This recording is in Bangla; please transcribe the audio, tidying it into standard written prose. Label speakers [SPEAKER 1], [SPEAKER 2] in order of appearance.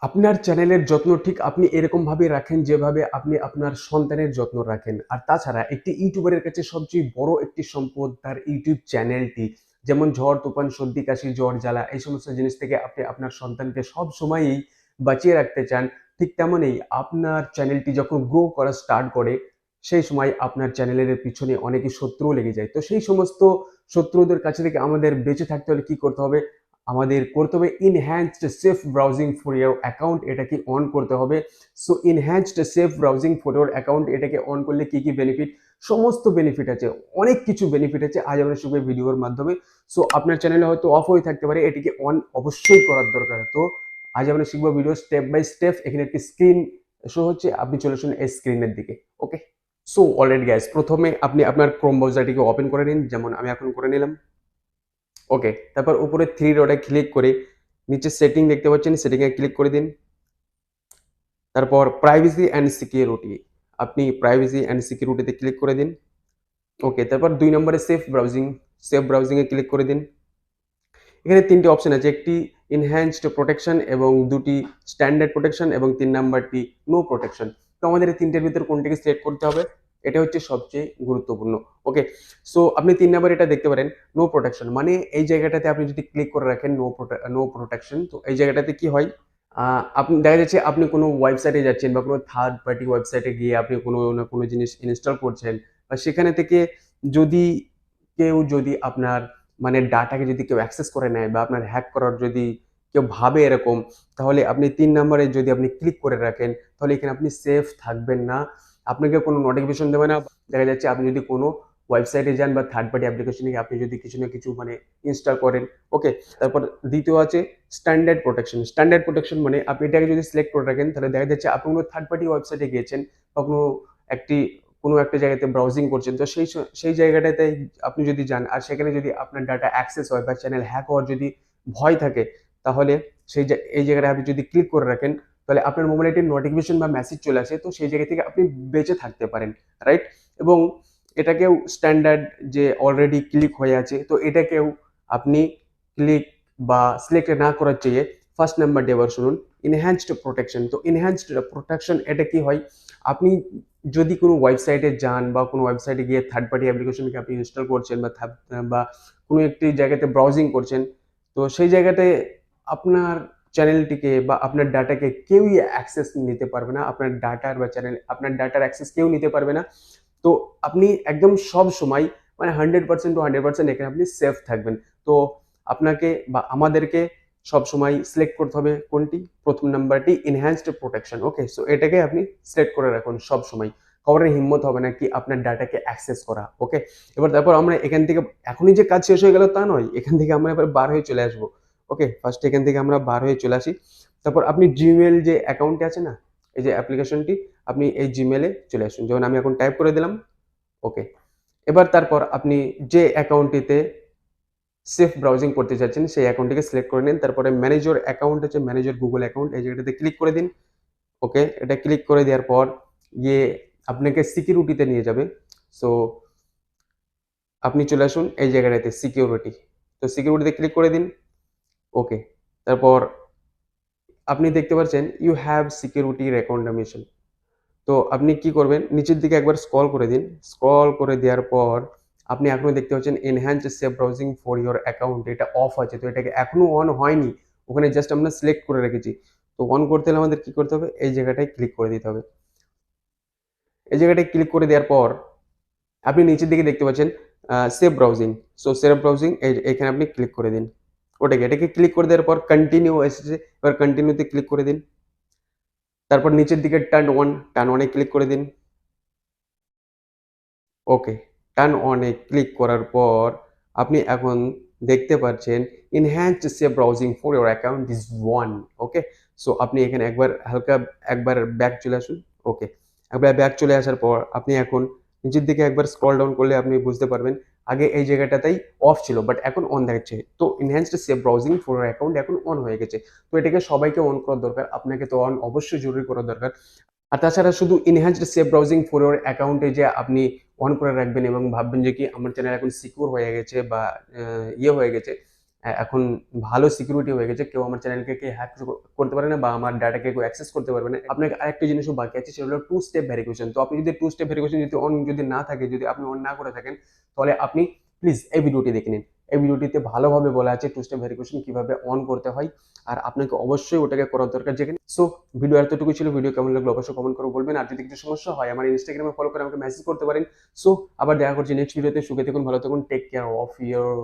[SPEAKER 1] আপনার চ্যানেলের যত্ন ঠিক আপনি এরকমভাবে রাখেন যেভাবে আপনি আপনার সন্তানের যত্ন রাখেন। আর তাছাড়া একটি ইউটিউবারের কাছে সবচেয়ে বড় একটি সম্পদ তার ইউটিউব চ্যানেলটি। যেমন ঝড়, তুফান, সর্দি, কাশি, জ্বর, জ্বালা এই সমস্ত জিনিস থেকে আপনি আপনার সন্তানকে সবসময়ই বাঁচিয়ে রাখতে চান। ঠিক তেমনই আপনার চ্যানেলটি যখন গ্রো করা স্টার্ট করে, সেই সময় আপনার চ্যানেলের পিছনে অনেকই শত্রুও লেগে যায়। তো সেই সমস্ত শত্রুদের কাছে থেকে আমাদের বেঁচে থাকতে হলে কি করতে হবে? আমাদের করতে হবে enhanced safe browsing for your account, এটাকে অন করতে হবে। So enhanced safe browsing for your account এটাকে অন করলে কি কি বেনিফিট? সমস্ত বেনিফিট আছে, অনেক কিছু বেনিফিট আছে, আজ আমরা শিখবো ভিডিওর মাধ্যমে। সো আপনার চ্যানেলে হয়তো অফ হয়ে থাকতে পারে, এটিকে অন অবশ্যই করার দরকার। তো আজ আমরা শিখবো ভিডিও স্টেপ বাই স্টেপ। এখানে একটি স্ক্রিন শো হচ্ছে, আপনি চলে আসুন এই স্ক্রিনের দিকে। ওকে, সো অলরেডি গাইস, প্রথমে আপনি আপনার ক্রোম ব্রাউজারটিকে ওপেন করে নিন, যেমন আমি এখন করে নিলাম। ওকে, তারপর উপরে থ্রি ডটে ক্লিক করে নিচে সেটিং দেখতে পাচ্ছেন, সেটিংয়ে ক্লিক করে দিন। তারপর প্রাইভেসি অ্যান্ড সিকিউরিটি, আপনি প্রাইভেসি অ্যান্ড সিকিউরিটিতে ক্লিক করে দিন। ওকে, তারপর ২ নম্বরে সেফ ব্রাউজিংয়ে ক্লিক করে দিন। এখানে ৩ টি অপশন আছে, একটি এনহ্যান্সড প্রোটেকশন এবং ২ টি স্ট্যান্ডার্ড প্রোটেকশন এবং ৩ নাম্বারটি নো প্রোটেকশন। তো আমাদের এই ৩ টের ভিতর কোনটিকে সিলেক্ট করতে হবে? এটা হচ্ছে সবচেয়ে গুরুত্বপূর্ণ। ওকে, সো আপনি ৩ নাম্বার এটা দেখতে পারেন, নো প্রোটেকশন, মানে এই জায়গাটাতে আপনি যদি ক্লিক করে রাখেন নো প্রোটেকশন, তো এই জায়গাটাতে কি হয়? আপনি দেখা যাচ্ছে আপনি কোনো ওয়েবসাইটে যাচ্ছেন বা কোনো থার্ড পার্টি ওয়েবসাইটে গিয়ে আপনি কোনো না কোনো জিনিস ইনস্টল করছেন, বা সেখানে থেকে যদি যদি আপনার মানে ডাটাকে যদি কেউ অ্যাক্সেস করে নেয় বা আপনার হ্যাক করার যদি কেউ ভাবে এরকম, তাহলে আপনি ৩ নাম্বারে যদি আপনি ক্লিক করে রাখেন, তাহলে এখানে আপনি সেফ থাকবেন না। আপনাকে কোনো নোটিফিকেশন দেবে না। দেখা যাচ্ছে আপনি যদি কোনো ওয়েবসাইটে যান বা থার্ড পার্টি অ্যাপ্লিকেশনে গিয়ে আপনি যদি কিছু না কিছু মানে ইনস্টল করেন। ওকে, তারপর দ্বিতীয় আছে স্ট্যান্ডার্ড প্রোটেকশন। স্ট্যান্ডার্ড প্রোটেকশন মানে আপনি এটাকে যদি সিলেক্ট করে রাখেন, তাহলে দেখা যাচ্ছে আপনি কোনো থার্ড পার্টি ওয়েবসাইটে গিয়েছেন বা একটি কোনো একটা জায়গাতে ব্রাউজিং করছেন, তো সেই জায়গাটাতে আপনি যদি যান আর সেখানে যদি আপনার ডাটা অ্যাক্সেস হয় বা চ্যানেল হ্যাক হওয়ার যদি ভয় থাকে, তাহলে এই জায়গাটায় আপনি যদি ক্লিক করে রাখেন, তাহলে আপনার মোবাইলে একটি নোটিফিকেশন বা মেসেজ চলে আসে, তো সেই জায়গা থেকে আপনি বেঁচে থাকতে পারেন, রাইট? এবং এটাকেও স্ট্যান্ডার্ড যে অলরেডি ক্লিক হয়ে আছে, তো এটাকেও আপনি ক্লিক বা সিলেক্ট না করার চেয়ে ফার্স্ট নাম্বারটি আবার শুনুন, এনহ্যান্সড প্রোটেকশন। তো এনহ্যান্সড প্রোটেকশন এটা কি হয়? আপনি যদি কোনো ওয়েবসাইটে যান বা কোনো ওয়েবসাইটে গিয়ে থার্ড পার্টি অ্যাপ্লিকেশনকে আপনি ইনস্টল করছেন বা কোনো একটি জায়গাতে ব্রাউজিং করছেন, তো সেই জায়গাতে আপনার চ্যানেলটিকে বা আপনার ডাটাকে কেউই অ্যাক্সেস নিতে পারবে না। আপনার ডাটার অ্যাক্সেস কেউ নিতে পারবে না। তো আপনি একদম সব সময় মানে 100% টু 100% এখানে আপনি সেফ থাকবেন। তো আপনাকে বা আমাদেরকে সবসময় সিলেক্ট করতে হবে কোনটি? প্রথম নাম্বারটি এনহ্যান্সড প্রোটেকশন। ওকে, সো এটাকে আপনি সিলেক্ট করে রাখুন সবসময়। কারোর হিম্মত হবে না কি আপনার ডাটাকে অ্যাক্সেস করা। ওকে, তারপর আমরা এখান থেকে এখনই যে কাজ শেষ হয়ে গেল তা নয়। এখান থেকে আমরা এবার বার হয়ে চলে আসবো। ওকে, ফার্স্ট এখান থেকে আমরা বার হয়ে চলে আসি। তারপর আপনি জিমেইল যে অ্যাকাউন্টে আছে না? এই যে অ্যাপ্লিকেশনটি, আপনি এই জিমেইলে চলে আসুন। যেমন আমি এখন টাইপ করে দিলাম। ওকে, তারপর আপনি যে অ্যাকাউন্টটিতে সেফ ব্রাউজিং করতে চাচ্ছেন সেই অ্যাকাউন্টটিকে সিলেক্ট করে নিন। তারপরে ম্যানেজ ইওর অ্যাকাউন্ট আছে, ম্যানেজ ইওর গুগল অ্যাকাউন্ট, এই জায়গাটাতে ক্লিক করে দিন। ওকে, এটা ক্লিক করে দেওয়ার পর গিয়ে আপনাকে সিকিউরিটিতে নিয়ে যাবে। সো আপনি চলে আসুন এই জায়গাটাতে সিকিউরিটি। তো সিকিউরিটিতে ক্লিক করে দিন। ওকে, তারপর আপনি দেখতে পাচ্ছেন ইউ হ্যাভ সিকিউরিটি রেকমেন্ডেশন। তো আপনি কি করবেন? নিচের দিকে একবার স্ক্রল করে দিন। স্ক্রল করে দেওয়ার পর আপনি এখনো দেখতে পাচ্ছেন enhance save browsing for your account, এটা অফ আছে। তো এটাকে এখনো অন হয়নি। ওখানে জাস্ট আমরা সিলেক্ট করে রেখেছি। তো অন করতে হলে আমাদের কি করতে হবে? এই জায়গাটায় ক্লিক করে দিতে হবে। এই জায়গাটায় ক্লিক করে দেওয়ার পর আপনি নিচের দিকে দেখতে পাচ্ছেন save browsing. So save browsing এখানে আপনি ক্লিক করে দিন। এটাকে ক্লিক করে দেওয়ার পর কন্টিনিউ এসেছে। এবার কন্টিনিউতে ক্লিক করে দিন। তারপর নিচের দিকে টার্ন অনে ক্লিক করে দিন। ওকে, টার্ন অনে ক্লিক করার পর আপনি এখন দেখতে পাচ্ছেন enhanced save browsing for your account is on. Okay, so আপনি এখানে একবার ব্যাক চলে আসুন। ওকে, একবার ব্যাক চলে আসার পর আপনি এখন নিচের দিকে একবার স্ক্রল ডাউন করলে আপনি বুঝতে পারবেন আগে এই জায়গাটাতেই অফ ছিল, বাট এখন অন দেখাচ্ছে। তো enhanced save browsing for your account এখন অন হয়ে গেছে। তো এটাকে সবাইকে অন করা দরকার, আপনাকে তো অন অবশ্যই জরুরি করা দরকার। আর তাছাড়া শুধু enhanced save browsing for your অ্যাকাউন্টে যে আপনি অন করে রাখবেন এবং ভাববেন যে কি আমার চ্যানেল এখন সিকিউর হয়ে গেছে বা হয়ে গেছে, এখন ভালো সিকিউরিটি হয়ে গেছে, কেউ আমার চ্যানেলকে হ্যাক করতে পারে না বা আমার ডাটাকে কেউ অ্যাক্সেস করতে পারবে না। আপনাকে আরেকটা জিনিসও বাকি আছে, সেটা হলো টু স্টেপ ভেরিফিকেশন। তো আপনি যদি টু স্টেপ ভেরিফিকেশন যদি অন যদি না থাকে, যদি আপনি অন না করে থাকেন, তাহলে আপনি প্লিজ এই ভিডিওটি দেখে নিন। এই ভিডিওটিতে ভালোভাবে বলা আছে টু স্টেপ ভেরিফিকেশন কিভাবে অন করতে হয়, আর আপনাকে অবশ্যই ওটাকে করার দরকার। যেখানে সো ভিডিও এতটুকু ছিল। ভিডিও কেমন লাগলো অবশ্যই কমেন্ট করে বলবেন। আর যদি কিছু সমস্যা হয় আমার ইনস্টাগ্রামে ফলো করে আমাকে মেসেজ করতে পারেন। সো আবার দেখা করছি নেক্সট ভিডিওতে। সুখে থাকুন, ভালো থাকুন, টেক কেয়ার অফ ইয়োর